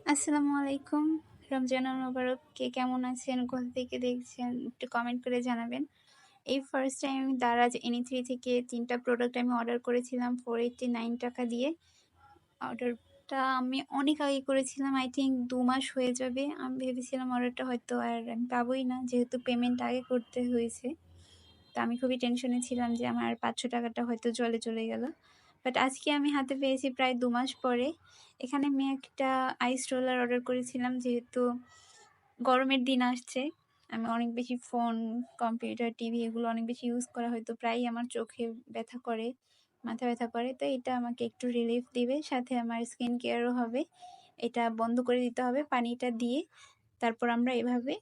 আসসালামু আলাইকুম। রমজানুল মোবারক। কে কেমন আছেন? কোথা থেকে দেখছেন? একটু কমেন্ট করে জানাবেন। এই ফার্স্ট টাইম আমি দারাজ এনি3 থেকে ৩ টা প্রোডাক্ট আমি অর্ডার করেছিলাম ৳489 দিয়ে। অর্ডারটা আমি অনেক আগে করেছিলাম। আই থিংক ২ মাস হয়ে যাবে। আমি ভেবেছিলাম অর্ডারটা হয়তো আর আমি পাবোই না, যেহেতু পেমেন্ট আগে করতে হয়েছে। তো আমি খুবই টেনশনে ছিলাম যে আমার ৳৫০০ হয়তো জলে চলে গেল। বাট আজকে আমি হাতে পেয়েছি প্রায় ২ মাস পরে। এখানে আমি একটা আইস রোলার অর্ডার করেছিলাম, যেহেতু গরমের দিন আসছে। আমি অনেক বেশি ফোন, কম্পিউটার, টিভি এগুলো অনেক বেশি ইউজ করা হয়তো প্রায়ই আমার চোখে ব্যথা করে, মাথা ব্যথা করে। তো এটা আমাকে একটু রিলিফ দিবে, সাথে আমার স্কিন কেয়ারও হবে। এটা বন্ধ করে দিতে হবে পানিটা দিয়ে। তারপর আমরা এভাবে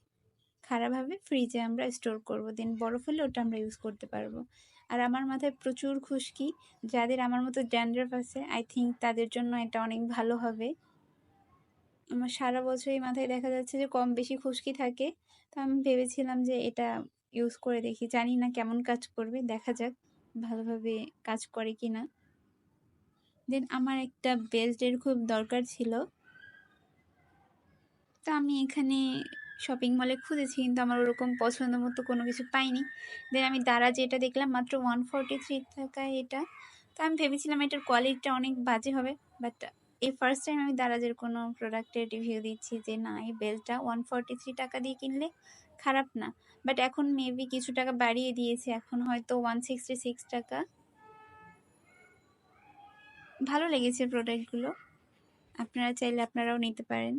খাড়াভাবে ফ্রিজে আমরা স্টোর করব। দেন বরফ হলে ওটা আমরা ইউজ করতে পারবো। আর আমার মাথায় প্রচুর খুশকি। যাদের আমার মতো ড্যান্ড্রাফ আছে, আই থিংক তাদের জন্য এটা অনেক ভালো হবে। আমার সারা বছরই মাথায় দেখা যাচ্ছে যে কম বেশি খুশকি থাকে। তো আমি ভেবেছিলাম যে এটা ইউজ করে দেখি। জানি না কেমন কাজ করবে, দেখা যাক ভালোভাবে কাজ করে কিনা। দেন আমার একটা বেল্টের খুব দরকার ছিল। তো আমি এখানে শপিং মলে খুঁজেছি, কিন্তু আমার ওরকম পছন্দ মতো কোনো কিছু পাইনি। দেন আমি দারাজে এটা দেখলাম মাত্র ৳143 এটা। তো আমি ভেবেছিলাম এটার কোয়ালিটিটা অনেক বাজে হবে। বাট এই ফার্স্ট টাইম আমি দারাজের কোনো প্রোডাক্টের রিভিউ দিচ্ছি যে না, এই বেল্টটা ৳143 দিয়ে কিনলে খারাপ না। বাট এখন মেবি কিছু টাকা বাড়িয়ে দিয়েছে, এখন হয়তো ৳166। ভালো লেগেছে প্রোডাক্টগুলো। আপনারা চাইলে আপনারাও নিতে পারেন।